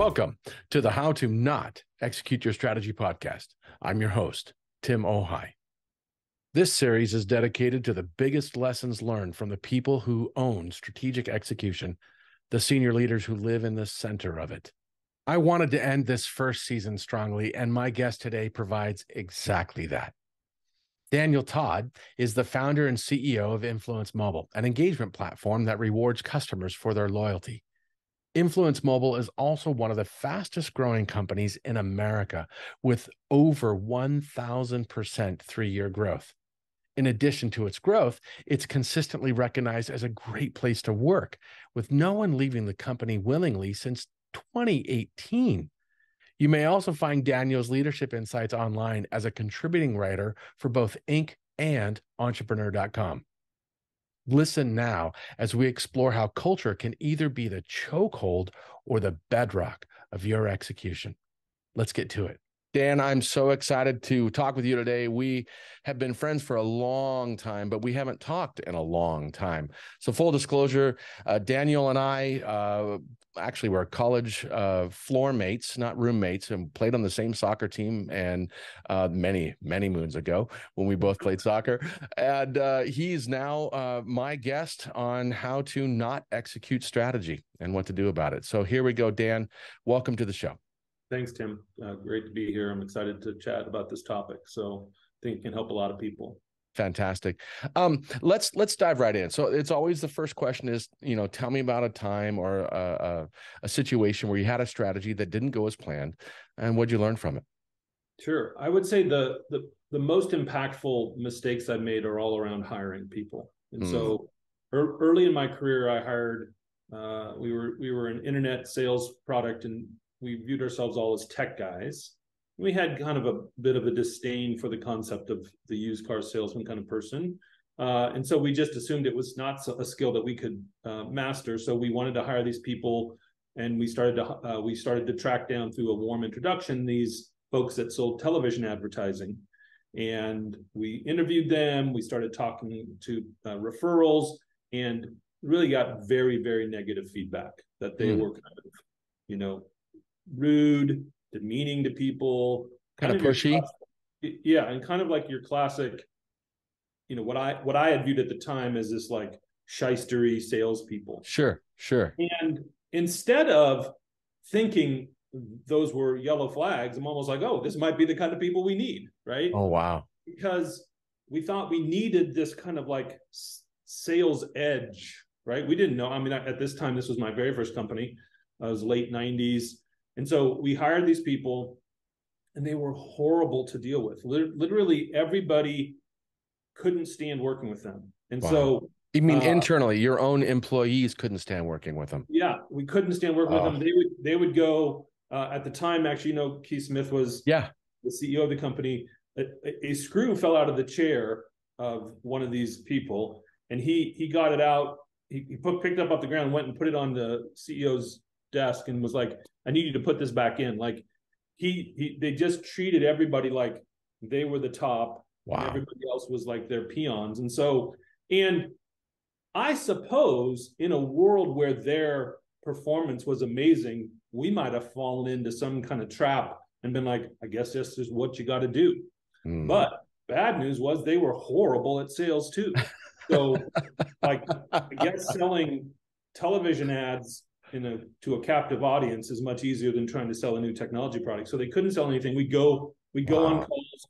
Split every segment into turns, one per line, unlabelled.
Welcome to the How to Not Execute Your Strategy podcast. I'm your host, Tim Ojai. This series is dedicated to the biggest lessons learned from the people who own strategic execution, the senior leaders who live in the center of it. I wanted to end this first season strongly, and my guest today provides exactly that. Daniel Todd is the founder and CEO of Influence Mobile, an engagement platform that rewards customers for their loyalty. Influence Mobile is also one of the fastest growing companies in America with over 1,000% three-year growth. In addition to its growth, it's consistently recognized as a great place to work, with no one leaving the company willingly since 2018. You may also find Daniel's leadership insights online as a contributing writer for both Inc. and Entrepreneur.com. Listen now as we explore how culture can either be the chokehold or the bedrock of your execution. Let's get to it. Dan, I'm so excited to talk with you today. We have been friends for a long time, but we haven't talked in a long time. So full disclosure, Daniel and I actually were college floor mates, not roommates, and played on the same soccer team and many moons ago when we both played soccer. And he's now my guest on how to not execute strategy and what to do about it. So here we go, Dan. Welcome to the show.
Thanks, Tim. Great to be here. I'm excited to chat about this topic. So I think it can help a lot of people.
Fantastic. Let's dive right in. So it's always the first question is, tell me about a time or a situation where you had a strategy that didn't go as planned, and what'd you learn from it?
Sure. I would say the most impactful mistakes I've made are all around hiring people. And so early in my career, I hired, we were an internet sales product, and we viewed ourselves all as tech guys. We had kind of a bit of a disdain for the concept of the used car salesman kind of person. And so we just assumed it was not a skill that we could master. So we wanted to hire these people, and we started to track down through a warm introduction these folks that sold television advertising. And we interviewed them. We started talking to referrals, and really got very, very negative feedback that they were kind of, rude, demeaning to people,
kind of pushy.
Yeah, and kind of like your classic, what I had viewed at the time as this like shystery salespeople.
Sure.
And instead of thinking those were yellow flags, I'm almost like, oh, this might be the kind of people we need, right?
Oh, wow.
Because we thought we needed this kind of like sales edge, right? We didn't know. I mean, at this time, this was my very first company. It was late 90s. And so we hired these people, and they were horrible to deal with. Literally everybody couldn't stand working with them. And so
you mean internally, your own employees couldn't stand working with them?
Yeah, we couldn't stand working with them. They would go at the time, actually, Keith Smith was the CEO of the company. A screw fell out of the chair of one of these people, and he got it out. He picked it up off the ground, went and put it on the CEO's desk, and was like, I need you to put this back in. Like they just treated everybody like they were the top.
Wow.
And everybody else was like their peons. And so, and I suppose in a world where their performance was amazing, we might have fallen into some kind of trap and been like, I guess this is what you got to do. But bad news was they were horrible at sales too. So like, I guess selling television ads to a captive audience is much easier than trying to sell a new technology product. So they couldn't sell anything. We go on calls,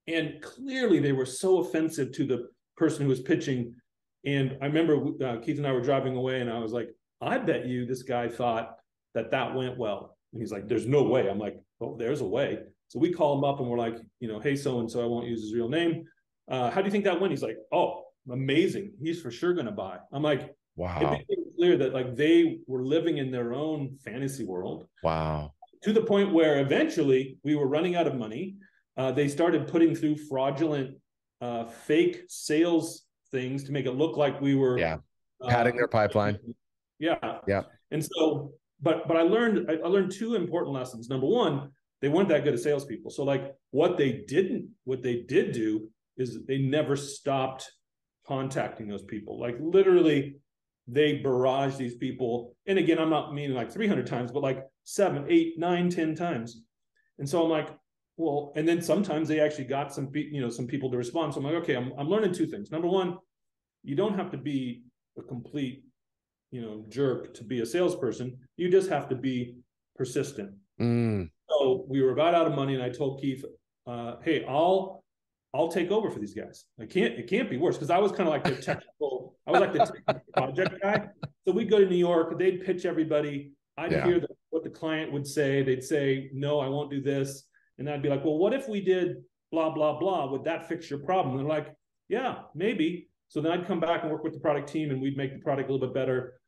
and clearly they were so offensive to the person who was pitching. And I remember Keith and I were driving away, and I was like, I bet you this guy thought that went well. And he's like, there's no way. I'm like, oh, there's a way. So we call him up, and we're like, hey, so-and-so, I won't use his real name. How do you think that went? He's like, oh, amazing. He's for sure going to buy. I'm like,
wow.
It became clear that like they were living in their own fantasy world.
Wow.
To the point where eventually we were running out of money. They started putting through fraudulent fake sales things to make it look like we were
padding their pipeline.
Yeah. And so, but I learned two important lessons. Number one, they weren't that good at salespeople. So like what they did do is they never stopped contacting those people. Like literally they barrage these people. And again, I'm not meaning like 300 times, but like 7, 8, 9, 10 times. And so I'm like, well, and then sometimes they actually got some, some people to respond. So I'm like, okay, I'm learning two things. Number one, you don't have to be a complete, jerk to be a salesperson. You just have to be persistent. So we were about out of money, and I told Keith, "Hey, I'll take over for these guys. It can't be worse." Because I was kind of like the technical, I was like the technical project guy. So we'd go to New York, they'd pitch everybody. I'd hear what the client would say. They'd say, "No, I won't do this," and I'd be like, "Well, what if we did blah blah blah? Would that fix your problem?" And they're like, "Yeah, maybe." So then I'd come back and work with the product team, and we'd make the product a little bit better.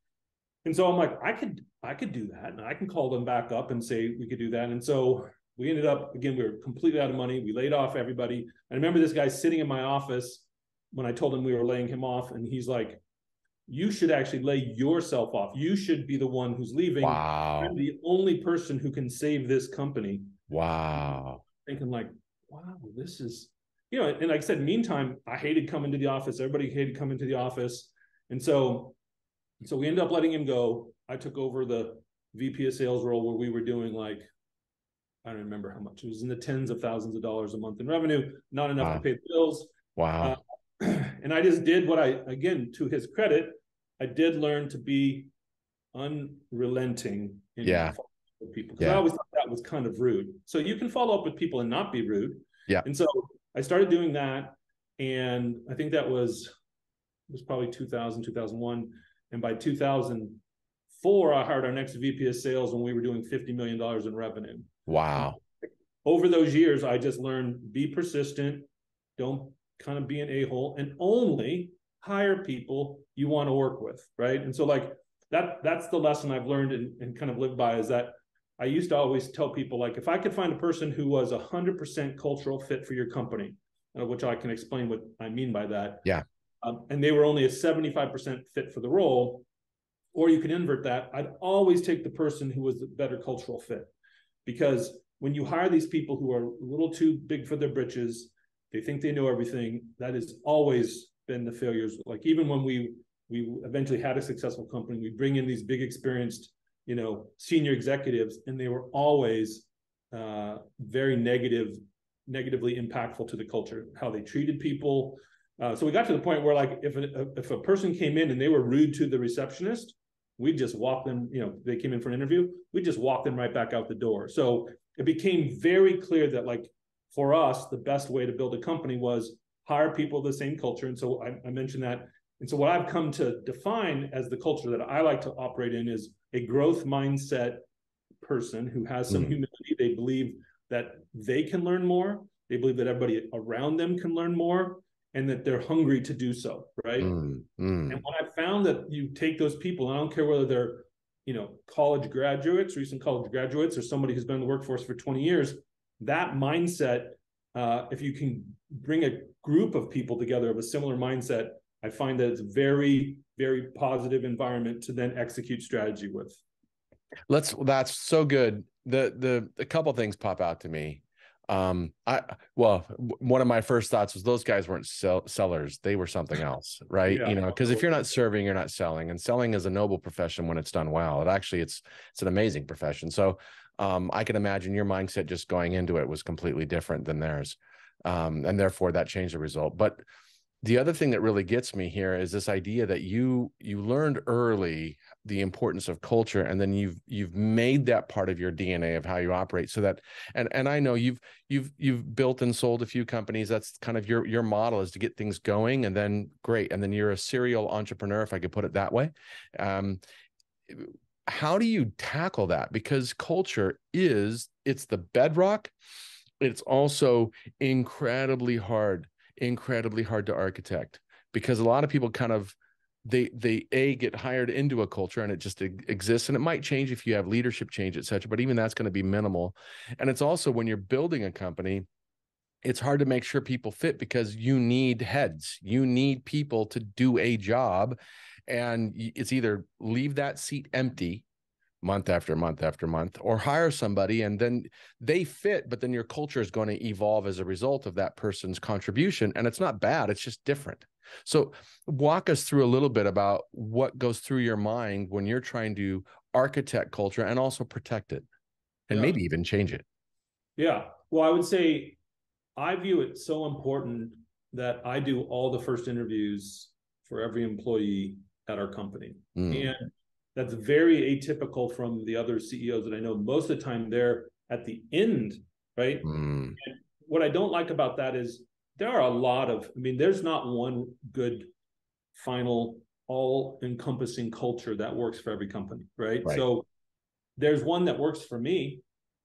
And so I'm like, I could do that, and I can call them back up and say we could do that. And so we ended up, again, we were completely out of money. We laid off everybody. I remember this guy sitting in my office when I told him we were laying him off, and he's like, "You should actually lay yourself off. You should be the one who's leaving.
Wow.
I'm the only person who can save this company."
Wow.
Thinking like, wow, this is, and like I said, meantime, I hated coming to the office. Everybody hated coming to the office. And so we ended up letting him go. I took over the VP of sales role where we were doing like, I don't remember how much. It was in the tens of thousands of dollars a month in revenue, not enough to pay the bills.
Wow.
And I just did what again, to his credit, I did learn to be unrelenting in with people. Because I always thought that was kind of rude. So you can follow up with people and not be rude.
Yeah.
And so I started doing that. And I think that was probably 2000, 2001. And by 2004, I hired our next VP of sales when we were doing $50 million in revenue.
Wow.
Over those years, I just learned, be persistent, don't kind of be an a-hole, and only hire people you want to work with, right? And so like that's the lesson I've learned and kind of lived by, is that I used to always tell people, like, if I could find a person who was 100% cultural fit for your company, which I can explain what I mean by that.
Yeah.
And they were only a 75% fit for the role, or you can invert that. I'd always take the person who was the better cultural fit, because when you hire these people who are a little too big for their britches, they think they know everything. That has always been the failures. Like even when we eventually had a successful company, we bring in these big experienced, senior executives, and they were always very negatively impactful to the culture, how they treated people. So we got to the point where, like, if a person came in and they were rude to the receptionist, we just walk them, they came in for an interview, we just walk them right back out the door. So it became very clear that, like, for us, the best way to build a company was hire people of the same culture. And so I mentioned that. And so what I've come to define as the culture that I like to operate in is a growth mindset person who has some humility. They believe that they can learn more. They believe that everybody around them can learn more, and that they're hungry to do so, right? And when I found that you take those people, I don't care whether they're, college graduates, recent college graduates, or somebody who's been in the workforce for 20 years, that mindset, if you can bring a group of people together of a similar mindset, I find that it's very, very positive environment to then execute strategy with.
That's so good. A couple things pop out to me. One of my first thoughts was those guys weren't sellers. They were something else, right?
Yeah.
Because if you're not serving, you're not selling, and selling is a noble profession when it's done well. It's an amazing profession. So I can imagine your mindset just going into it was completely different than theirs. And therefore that changed the result. But the other thing that really gets me here is this idea that you learned early the importance of culture, and then you've made that part of your DNA of how you operate. So that, and I know you've built and sold a few companies. That's kind of your model, is to get things going, and then great, and then you're a serial entrepreneur, if I could put it that way. How do you tackle that? Because culture it's the bedrock. It's also incredibly hard to architect, because a lot of people kind of they get hired into a culture and it just exists, and it might change if you have leadership change, etc., but even that's going to be minimal. And it's also, when you're building a company, it's hard to make sure people fit, because you need heads, you need people to do a job, and it's either leave that seat empty month after month after month, or hire somebody and then they fit, but then your culture is going to evolve as a result of that person's contribution. And it's not bad, it's just different. So walk us through a little bit about what goes through your mind when you're trying to architect culture and also protect it and
Yeah.
maybe even change it.
Yeah. Well, I would say I view it so important that I do all the first interviews for every employee at our company.
Mm.
And that's very atypical from the other CEOs that I know. Most of the time they're at the end, right?
Mm.
And what I don't like about that is there are a lot of, I mean, there's not one good final all encompassing culture that works for every company, right?
Right.
So there's one that works for me,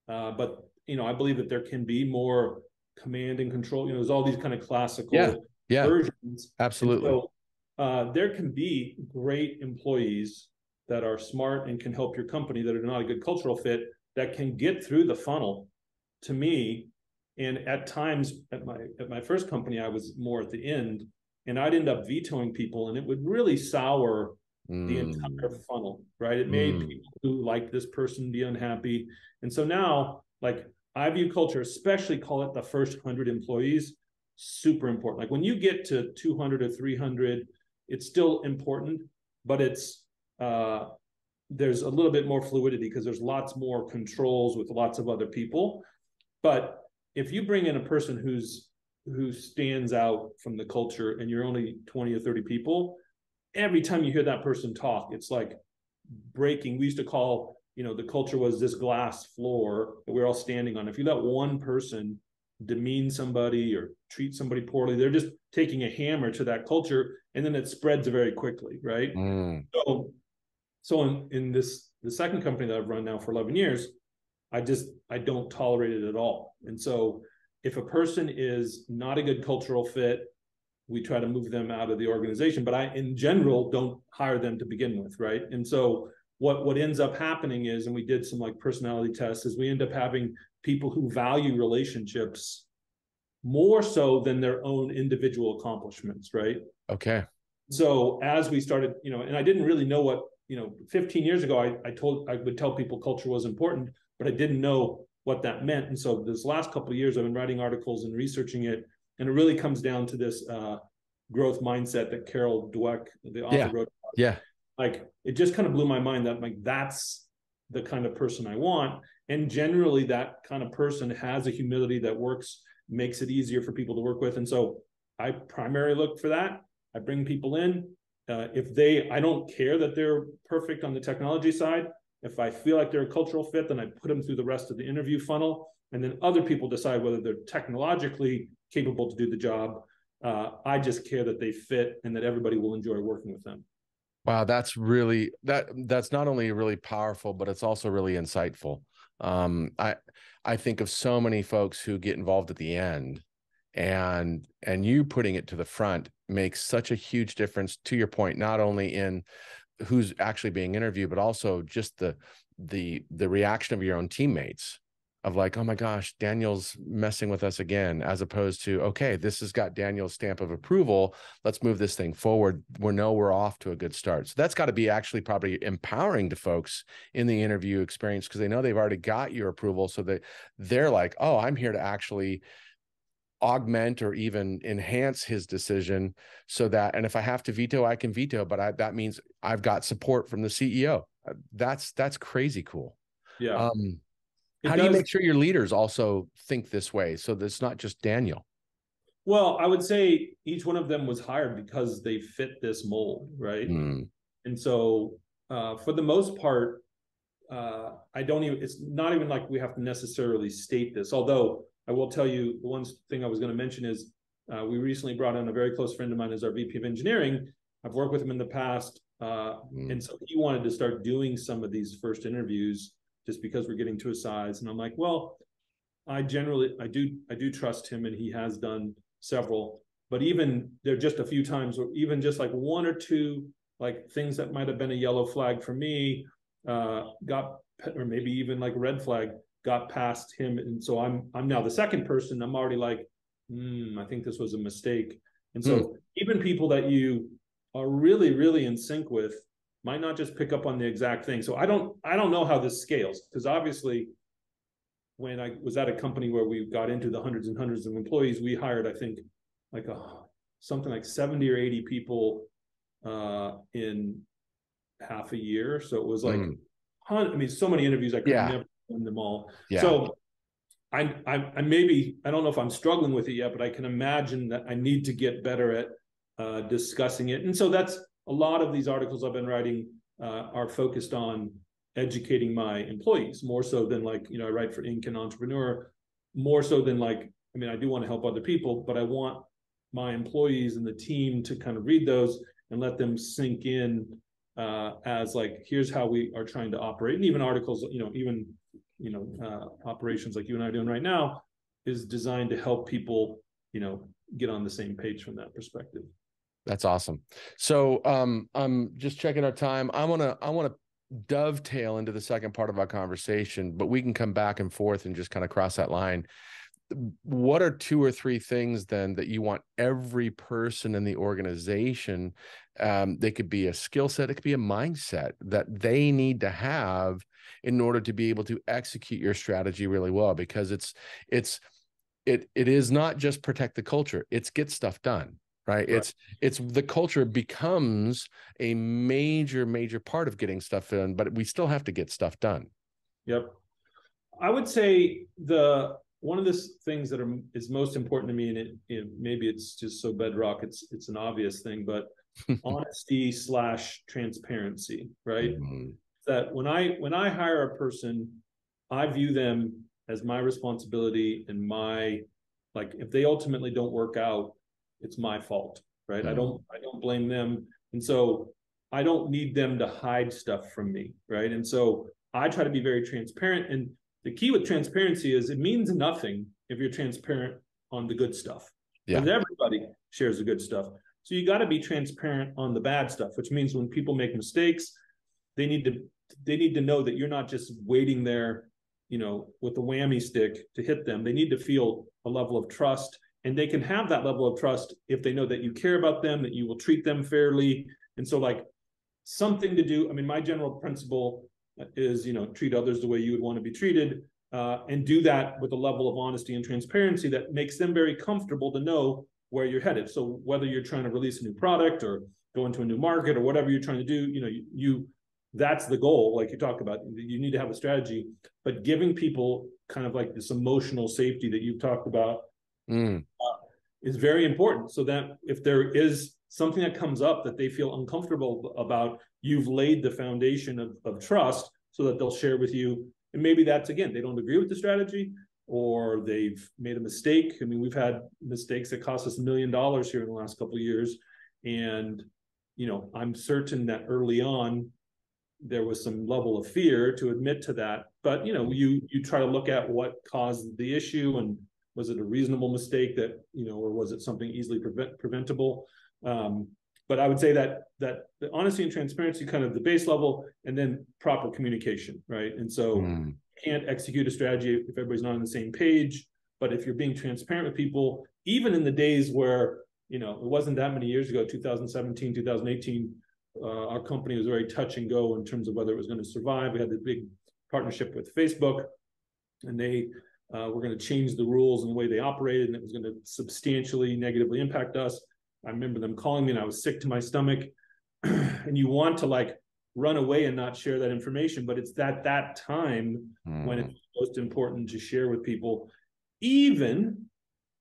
but I believe that there can be more command and control. There's all these kind of
Yeah.
classical
Yeah.
versions, and
Absolutely.
so there can be great employees that are smart and can help your company that are not a good cultural fit that can get through the funnel to me. And at times at my first company, I was more at the end, and I'd end up vetoing people, and it would really sour the entire
Mm.
funnel, right? It made
Mm.
people who like this person be unhappy. And so now, like, I view culture, especially call it the first 100 employees, super important. Like when you get to 200 or 300, it's still important, but there's a little bit more fluidity because there's lots more controls with lots of other people. But if you bring in a person who stands out from the culture and you're only 20 or 30 people, every time you hear that person talk, it's like breaking. We used to call, the culture was this glass floor that we're all standing on. If you let one person demean somebody or treat somebody poorly, they're just taking a hammer to that culture, and then it spreads very quickly, right?
Mm.
So in the second company that I've run now for 11 years, I don't tolerate it at all. And so if a person is not a good cultural fit, we try to move them out of the organization, but I in general don't hire them to begin with, right? And so what ends up happening is, and we did some like personality tests, is we end up having people who value relationships more so than their own individual accomplishments, right?
Okay.
So as we started, and I didn't really know what, 15 years ago, I would tell people culture was important, but I didn't know what that meant. And so this last couple of years, I've been writing articles and researching it. And it really comes down to this growth mindset that Carol Dweck, the author,
Yeah.
wrote.
Yeah.
Like, it just kind of blew my mind that like that's the kind of person I want. And generally that kind of person has a humility that works, makes it easier for people to work with. And so I primarily look for that. I bring people in. I don't care that they're perfect on the technology side. If I feel like they're a cultural fit, then I put them through the rest of the interview funnel. And then other people decide whether they're technologically capable to do the job. I just care that they fit and that everybody will enjoy working with them.
Wow, that's not only really powerful, but it's also really insightful. I think of so many folks who get involved at the end, and you putting it to the front makes such a huge difference, to your point, not only in who's actually being interviewed, but also just the reaction of your own teammates of like, oh my gosh, Daniel's messing with us again, as opposed to, okay, this has got Daniel's stamp of approval. Let's move this thing forward. We're off to a good start. So that's got to be actually probably empowering to folks in the interview experience, because they know they've already got your approval. So that they're like, oh, I'm here to actually augment or even enhance his decision, so that, and if I have to veto, I can veto, but that means I've got support from the CEO. That's crazy cool.
Yeah,
How
it
do you
does.
make sure your leaders also think this way, so that it's not just Daniel?
Well, I would say each one of them was hired because they fit this mold, right?
Mm.
And so, for the most part, it's not even like we have to necessarily state this. Although I will tell you, the one thing I was going to mention is we recently brought on a very close friend of mine as our VP of engineering. I've worked with him in the past. And so he wanted to start doing some of these first interviews just because we're getting to a size. And I'm like, well, I do trust him, and he has done several, but even there are just a few times, or even just like one or two, like things that might have been a yellow flag for me, got, or maybe even like red flag, got past him. And so I'm now the second person. I'm already like, I think this was a mistake. And
Mm.
so even people that you are really, really in sync with, might not just pick up on the exact thing. So I don't know how this scales, because obviously when I was at a company where we got into the hundreds and hundreds of employees, we hired, I think, like something like 70 or 80 people in half a year. So it was like, I mean, so many interviews, I could never done them all.
Yeah.
So I maybe, I don't know if I'm struggling with it yet, but I can imagine that I need to get better at discussing it. And so that's a lot of these articles I've been writing are focused on educating my employees more so than like, I write for Inc. and Entrepreneur, more so than like, I mean, I do want to help other people, but I want my employees and the team to kind of read those and let them sink in as like, here's how we are trying to operate. And even articles, even operations like you and I are doing right now is designed to help people, get on the same page from that perspective.
That's awesome. So I'm just checking our time. I want to dovetail into the second part of our conversation, but we can come back and forth and just kind of cross that line. What are 2 or 3 things then that you want every person in the organization, they could be a skill set, it could be a mindset that they need to have in order to be able to execute your strategy really well? Because it is not just protect the culture, it's get stuff done. Right. It's the culture becomes a major part of getting stuff done, but we still have to get stuff done.
Yep. I would say one of the things that is most important to me, and maybe it's just so bedrock, it's an obvious thing, but honesty / transparency, right? Mm-hmm. That when I hire a person, I view them as my responsibility, and like if they ultimately don't work out, it's my fault, right? Mm-hmm. I don't blame them. And so I don't need them to hide stuff from me, right? And so I try to be very transparent. And the key with transparency is it means nothing if you're transparent on the good stuff. Because everybody shares the good stuff. So you got to be transparent on the bad stuff, which means when people make mistakes, they need to know that you're not just waiting there, with the whammy stick to hit them. They need to feel a level of trust. And they can have that level of trust if they know that you care about them, that you will treat them fairly. And so like something to do, I mean, my general principle is, treat others the way you would want to be treated, and do that with a level of honesty and transparency that makes them very comfortable to know where you're headed. So whether you're trying to release a new product or go into a new market or whatever you're trying to do, that's the goal. Like you talk about, you need to have a strategy, but giving people kind of like this emotional safety that you've talked about is very important. So that if there is something that comes up that they feel uncomfortable about, you've laid the foundation of trust so that they'll share with you. And maybe that's, again, they don't agree with the strategy or they've made a mistake. I mean, we've had mistakes that cost us $1 million here in the last couple of years. And, I'm certain that early on, there was some level of fear to admit to that. But, you try to look at what caused the issue, and was it a reasonable mistake that, or was it something easily preventable? But I would say that the honesty and transparency, kind of the base level, and then proper communication, right? And so you can't execute a strategy if everybody's not on the same page. But if you're being transparent with people, even in the days where, it wasn't that many years ago, 2017, 2018, our company was very touch and go in terms of whether it was going to survive. We had the big partnership with Facebook, and they were going to change the rules and the way they operated, and it was going to substantially negatively impact us. I remember them calling me, and I was sick to my stomach. And you want to like run away and not share that information, but it's that time when it's most important to share with people, even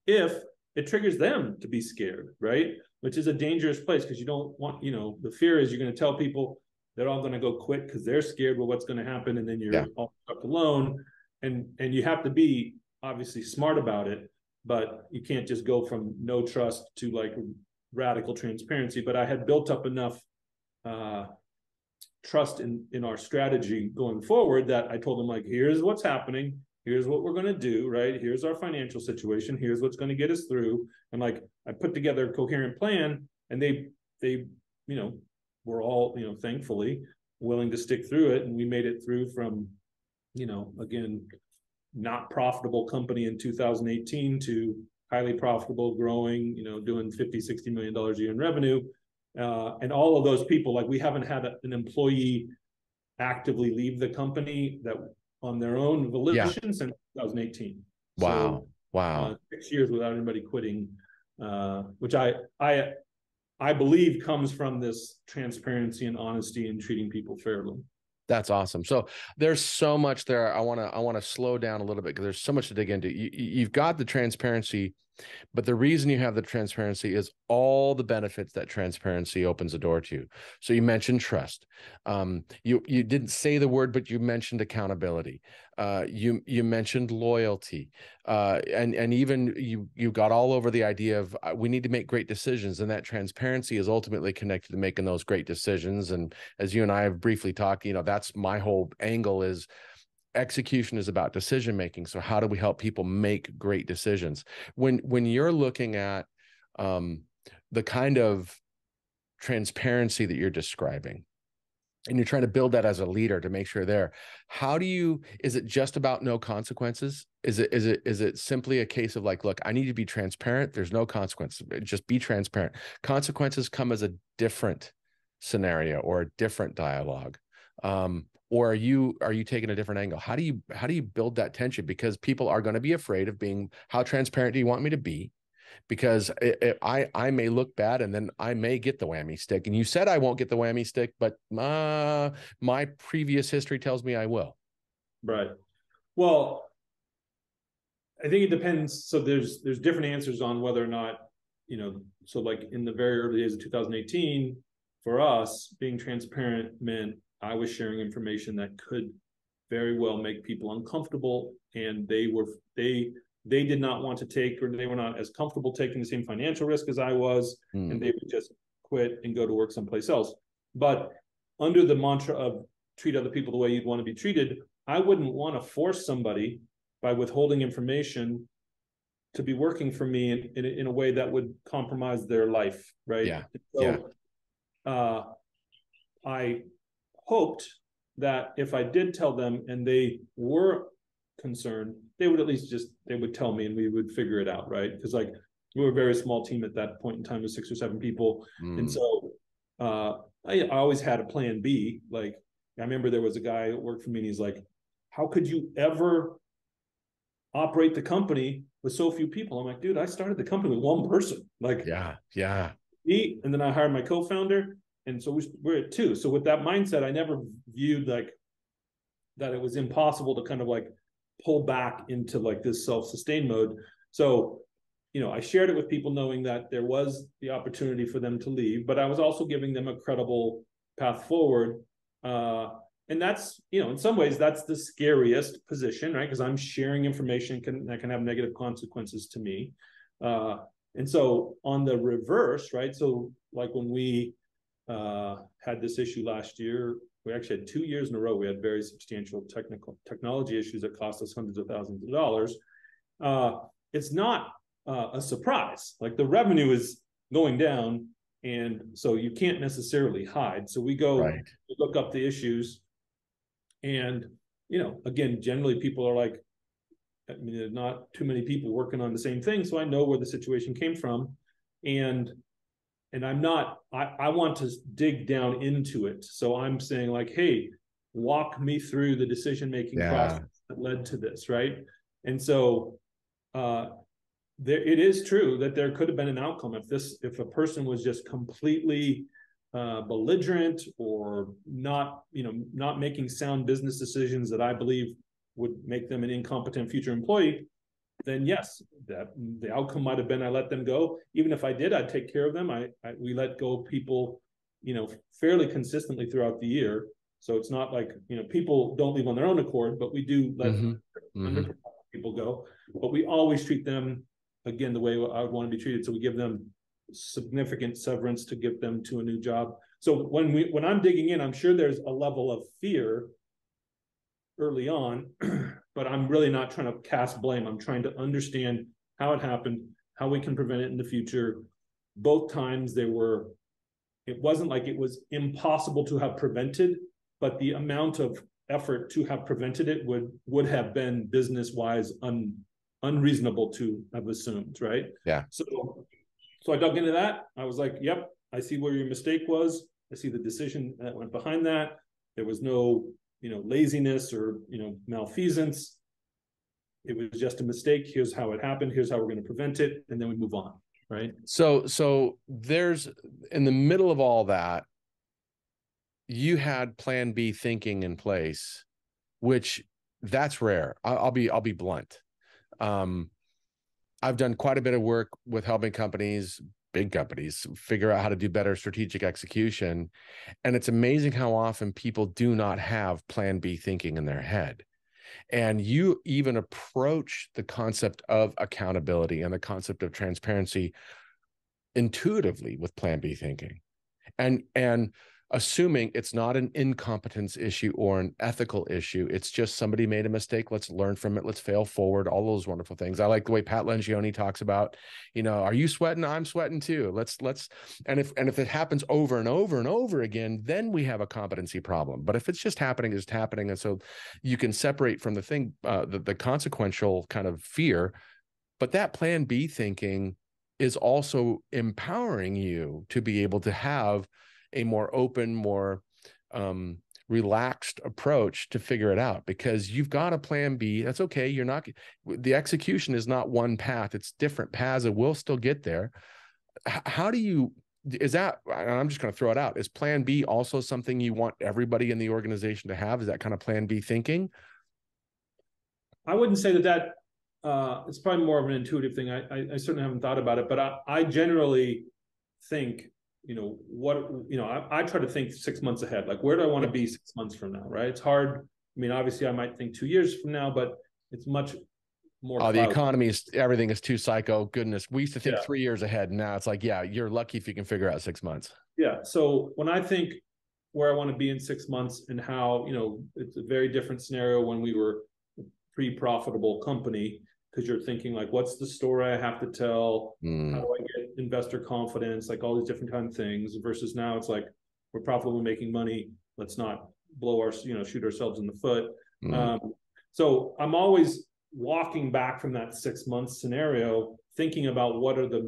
if it triggers them to be scared, right? Which is a dangerous place, because you don't want, the fear is you're going to tell people they're all going to go quit because they're scared with what's going to happen, and then you're all stuck alone. And you have to be obviously smart about it, but you can't just go from no trust to like radical transparency. But I had built up enough trust in our strategy going forward that I told them, like, here's what's happening, here's what we're going to do, right? Here's our financial situation, here's what's going to get us through. And like, I put together a coherent plan, and they were all, thankfully willing to stick through it. And we made it through from, again, not profitable company in 2018 to highly profitable, growing, doing $50-60 million a year in revenue And all of those people, like we haven't had an employee actively leave the company that on their own
Yeah.
volition since 2018.
Wow.
So
Wow.
6 years without anybody quitting, which I believe comes from this transparency and honesty and treating people fairly.
That's awesome. So there's so much there. I want to slow down a little bit because there's so much to dig into. You've got the transparency, but the reason you have the transparency is all the benefits that transparency opens the door to. So you mentioned trust. You didn't say the word, but you mentioned accountability. You mentioned loyalty, and even you got all over the idea of we need to make great decisions, and that transparency is ultimately connected to making those great decisions. And as you and I have briefly talked, that's my whole angle is execution is about decision making. So how do we help people make great decisions? When you're looking at the kind of transparency that you're describing, and you're trying to build that as a leader to make sure there, is it just about no consequences? Is it simply a case of like, look, I need to be transparent. There's no consequences. Just be transparent. Consequences come as a different scenario or a different dialogue. Or are you taking a different angle? How do you build that tension? Because people are going to be afraid of being, how transparent do you want me to be? Because I may look bad and then I may get the whammy stick. And you said I won't get the whammy stick, but my previous history tells me I will.
Right. Well, I think it depends. So there's different answers on whether or not, so like in the very early days of 2018, for us, being transparent meant I was sharing information that could very well make people uncomfortable, and they did not want to take, or they were not as comfortable taking the same financial risk as I was, and they would just quit and go to work someplace else. But under the mantra of treat other people the way you'd want to be treated, I wouldn't want to force somebody by withholding information to be working for me in a way that would compromise their life, right?
Yeah.
So, I hoped that if I did tell them and they were concerned, they would at least they would tell me and we would figure it out, right? Because like we were a very small team at that point in time with 6 or 7 people. And so I always had a plan B. Like I remember there was a guy who worked for me and he's like, how could you ever operate the company with so few people? I'm like, dude, I started the company with one person. Like,
yeah.
And then I hired my co-founder. And so we're at 2. So with that mindset, I never viewed like that it was impossible to kind of like pull back into like this self-sustained mode. So, I shared it with people knowing that there was the opportunity for them to leave, but I was also giving them a credible path forward. And that's, in some ways, that's the scariest position, right? Because I'm sharing information that can have negative consequences to me. And so on the reverse, right? So like when we had this issue last year, we actually had 2 years in a row. We had very substantial technology issues that cost us hundreds of thousands of dollars. It's not a surprise. Like the revenue is going down, and so you can't necessarily hide. So we go look up the issues, and again, generally people are like, I mean, there's not too many people working on the same thing, so I know where the situation came from, and I'm not, I want to dig down into it. So I'm saying like, hey, walk me through the decision-making process that led to this, right? And so it is true that there could have been an outcome if a person was just completely belligerent or not making sound business decisions that I believe would make them an incompetent future employee. Then yes, that the outcome might have been I let them go. Even if I did, I'd take care of them. We let go of people, fairly consistently throughout the year. So it's not like people don't leave on their own accord, but we do let people go. But we always treat them again the way I would want to be treated. So we give them significant severance to get them to a new job. So when I'm digging in, I'm sure there's a level of fear early on, but I'm really not trying to cast blame. I'm trying to understand how it happened, how we can prevent it in the future. Both times it wasn't like it was impossible to have prevented, but the amount of effort to have prevented it would have been business-wise unreasonable to have assumed, right?
Yeah.
So I dug into that. I was like, yep, I see where your mistake was. I see the decision that went behind that. There was no, laziness or, malfeasance. It was just a mistake. Here's how it happened. Here's how we're going to prevent it. And then we move on. Right.
So there's, in the middle of all that, you had plan B thinking in place, which that's rare. I'll be blunt. I've done quite a bit of work with helping companies, big companies, figure out how to do better strategic execution. And it's amazing how often people do not have plan B thinking in their head. And you even approach the concept of accountability and the concept of transparency intuitively with plan B thinking. And assuming it's not an incompetence issue or an ethical issue, it's just somebody made a mistake. Let's learn from it. Let's fail forward. All those wonderful things. I like the way Pat Lencioni talks about, are you sweating? I'm sweating too. Let's, and if it happens over and over and over again, then we have a competency problem. But if it's just happening, it's happening. And so you can separate from the thing, the consequential kind of fear, but that plan B thinking is also empowering you to be able to have a more open, more relaxed approach to figure it out, because you've got a plan B. That's okay. The execution is not one path. It's different paths and we'll still get there. How do you, is that, I'm just going to throw it out. Is plan B also something you want everybody in the organization to have? Is that kind of plan B thinking?
I wouldn't say that it's probably more of an intuitive thing. I certainly haven't thought about it, but I generally think, I try to think 6 months ahead. Like, where do I want to be 6 months from now? Right. It's hard. I mean, obviously I might think 2 years from now, but it's much more.
Oh, the economy is, everything is too psycho. Goodness. We used to think 3 years ahead. And now it's like, yeah, you're lucky if you can figure out 6 months.
Yeah. So when I think where I want to be in 6 months and how, it's a very different scenario when we were a pre-profitable company, because you're thinking like, what's the story I have to tell? How do I get investor confidence? Like all these different kind of things, versus now it's like, we're profitable, making money. Let's not blow shoot ourselves in the foot. So I'm always walking back from that 6 month scenario, thinking about what are the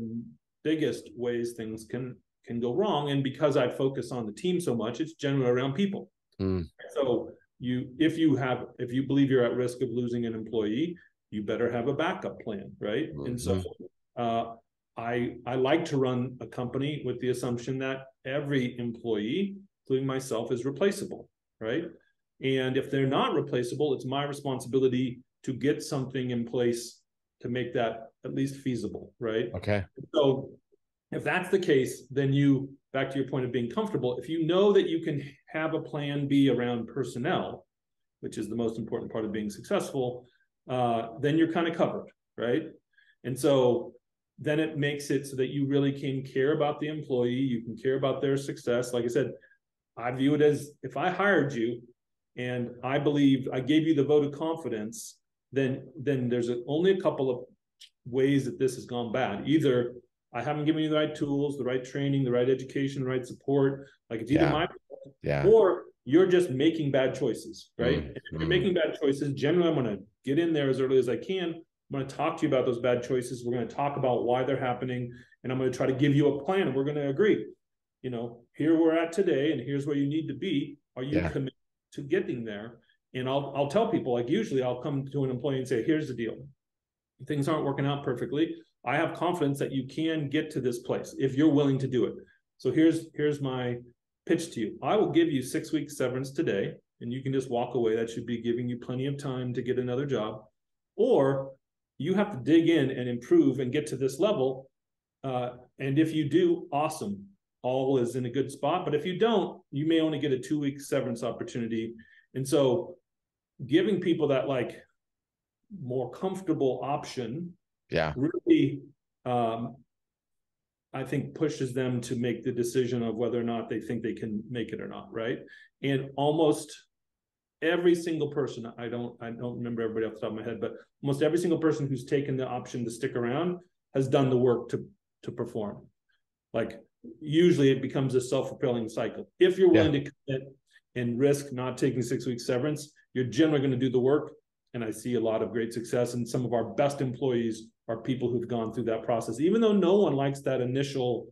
biggest ways things can go wrong. And because I focus on the team so much, it's generally around people. So if you believe you're at risk of losing an employee, you better have a backup plan, right? And so I like to run a company with the assumption that every employee, including myself, is replaceable, right? And if they're not replaceable, it's my responsibility to get something in place to make that at least feasible, right?
Okay.
So if that's the case, then back to your point of being comfortable, if you know that you can have a plan B around personnel, which is the most important part of being successful, then you're kind of covered, right? And so then it makes it so that you really can care about the employee, you can care about their success. Like I said, I view it as, if I hired you and I believe I gave you the vote of confidence, then there's only a couple of ways that this has gone bad. Either I haven't given you the right tools, the right training, the right education, the right support. Like it's either my fault, or you're just making bad choices, right? And if you're making bad choices, generally I'm going to get in there as early as I can. I'm going to talk to you about those bad choices. We're going to talk about why they're happening, and I'm going to try to give you a plan, and we're going to agree. Here we're at today, and here's where you need to be. Are you committed to getting there? And I'll tell people, like usually I'll come to an employee and say, here's the deal. Things aren't working out perfectly. I have confidence that you can get to this place if you're willing to do it. So here's my pitch to you. I will give you 6 weeks severance today, and you can just walk away. That should be giving you plenty of time to get another job. Or you have to dig in and improve and get to this level. And if you do, awesome. All is in a good spot. But if you don't, you may only get a 2 week severance opportunity. And so giving people that like more comfortable option really I think pushes them to make the decision of whether or not they think they can make it or not, right? And almost every single person, I don't remember everybody off the top of my head, but almost every single person who's taken the option to stick around has done the work to perform. Like usually it becomes a self-fulfilling cycle. If you're willing to commit and risk not taking 6 weeks severance, you're generally going to do the work. And I see a lot of great success. And some of our best employees are people who've gone through that process, even though no one likes that initial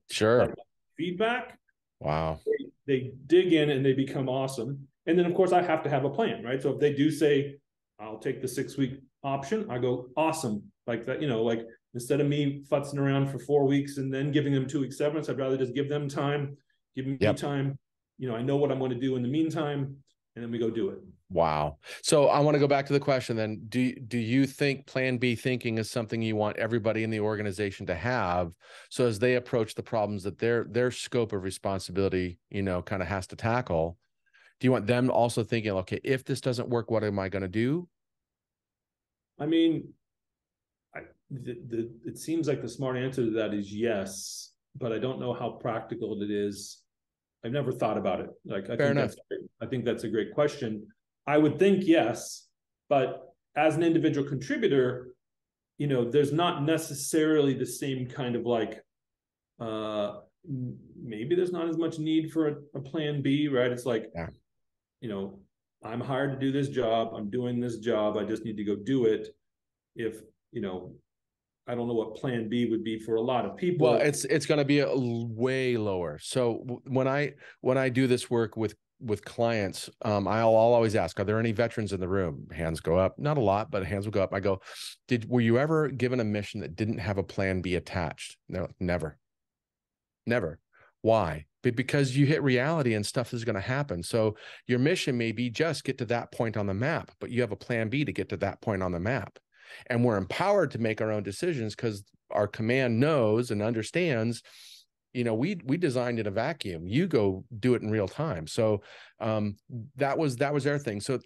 feedback,
Wow.
they dig in and they become awesome. And then, of course, I have to have a plan, right? So if they do say, I'll take the 6-week option, I go, awesome. Like that, like instead of me futzing around for 4 weeks and then giving them 2 weeks severance, I'd rather just give them time, give me
Yep.
time. I know what I'm going to do in the meantime, and then we go do it.
Wow. So I want to go back to the question then. Do you think plan B thinking is something you want everybody in the organization to have? So as they approach the problems that their scope of responsibility, kind of has to tackle, do you want them also thinking, okay, if this doesn't work, what am I going to do?
I mean, it seems like the smart answer to that is yes, but I don't know how practical it is. I've never thought about it. Like,
Fair enough.
I think that's a great question. I would think yes, but as an individual contributor, there's not necessarily the same kind of like, maybe there's not as much need for a plan B, right? It's like,
Yeah.
I'm hired to do this job. I'm doing this job. I just need to go do it. If, I don't know what plan B would be for a lot of people.
Well, it's going to be way lower. So when I do this work with clients, I'll always ask, are there any veterans in the room? Hands go up. Not a lot, but hands will go up. I go, were you ever given a mission that didn't have a plan B attached? No, never. Never. Why? Because you hit reality and stuff is going to happen. So your mission may be just get to that point on the map, but you have a plan B to get to that point on the map. And we're empowered to make our own decisions because our command knows and understands, we designed in a vacuum. You go do it in real time. So that was their thing. So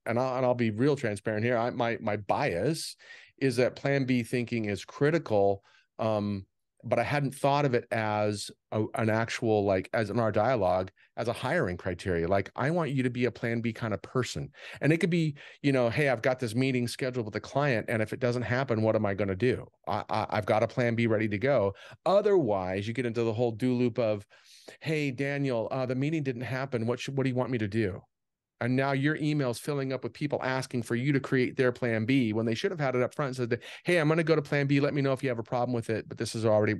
I'll be real transparent here. My bias is that plan B thinking is critical. But I hadn't thought of it as an actual, like, as in our dialogue, as a hiring criteria. Like, I want you to be a plan B kind of person. And it could be, hey, I've got this meeting scheduled with a client, and if it doesn't happen, what am I going to do? I've got a plan B ready to go. Otherwise, you get into the whole do loop of, hey, Daniel, the meeting didn't happen. What do you want me to do? And now your email's filling up with people asking for you to create their plan B when they should have had it up front and said, hey, I'm going to go to plan B. Let me know if you have a problem with it. But this is already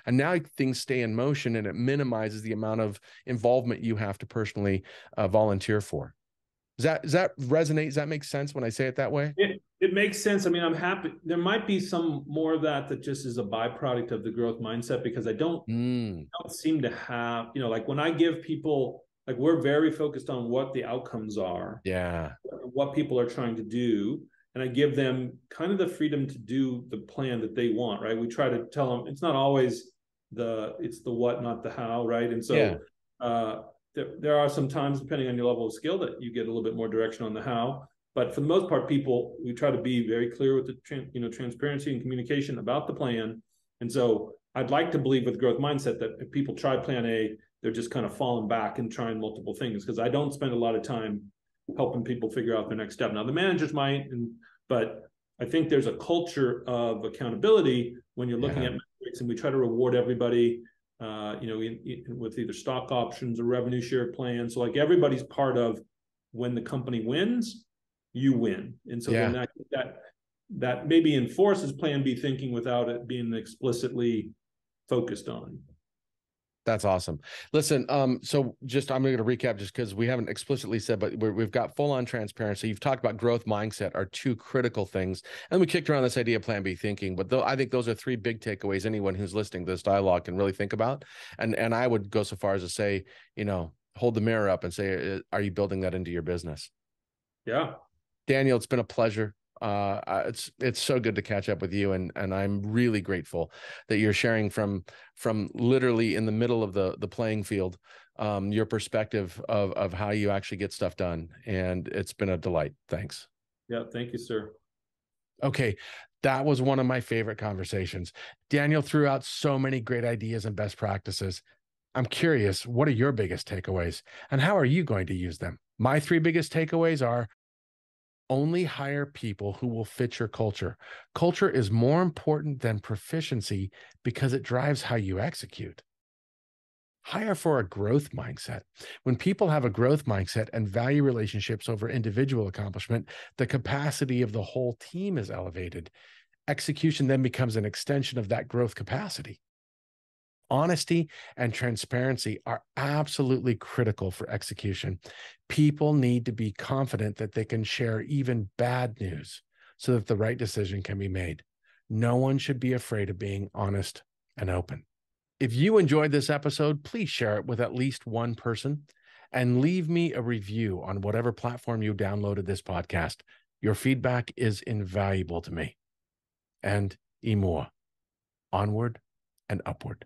and now things stay in motion and it minimizes the amount of involvement you have to personally volunteer for. Does that resonate? Does that make sense when I say it that way?
It makes sense. I mean, I'm happy. There might be some more of that just is a byproduct of the growth mindset, because I don't seem to have, like when I give people, like, we're very focused on what the outcomes are.
Yeah.
What people are trying to do. And I give them kind of the freedom to do the plan that they want, right? We try to tell them it's not always it's the what, not the how, right? And so there are some times, depending on your level of skill, that you get a little bit more direction on the how. But for the most part, we try to be very clear with the transparency and communication about the plan. And so I'd like to believe with growth mindset that if people try plan A, they're just kind of falling back and trying multiple things, because I don't spend a lot of time helping people figure out their next step. Now the managers might, but I think there's a culture of accountability when you're looking at metrics, and we try to reward everybody, with either stock options or revenue share plans. So like everybody's part of when the company wins, you win. And so then that maybe enforces plan B thinking without it being explicitly focused on.
That's awesome. Listen, so I'm going to recap just because we haven't explicitly said, but we've got full on transparency. You've talked about growth mindset are two critical things. And we kicked around this idea of plan B thinking, but I think those are three big takeaways anyone who's listening to this dialogue can really think about. And I would go so far as to say, hold the mirror up and say, are you building that into your business?
Yeah.
Daniel, it's been a pleasure. It's so good to catch up with you, and I'm really grateful that you're sharing from literally in the middle of the playing field, your perspective of how you actually get stuff done, and it's been a delight. Thanks.
Yeah, thank you, sir.
Okay, that was one of my favorite conversations. Daniel threw out so many great ideas and best practices. I'm curious, what are your biggest takeaways, and how are you going to use them? My three biggest takeaways are: only hire people who will fit your culture. Culture is more important than proficiency because it drives how you execute. Hire for a growth mindset. When people have a growth mindset and value relationships over individual accomplishment, the capacity of the whole team is elevated. Execution then becomes an extension of that growth capacity. Honesty and transparency are absolutely critical for execution. People need to be confident that they can share even bad news so that the right decision can be made. No one should be afraid of being honest and open. If you enjoyed this episode, please share it with at least one person and leave me a review on whatever platform you downloaded this podcast. Your feedback is invaluable to me. And more, onward and upward.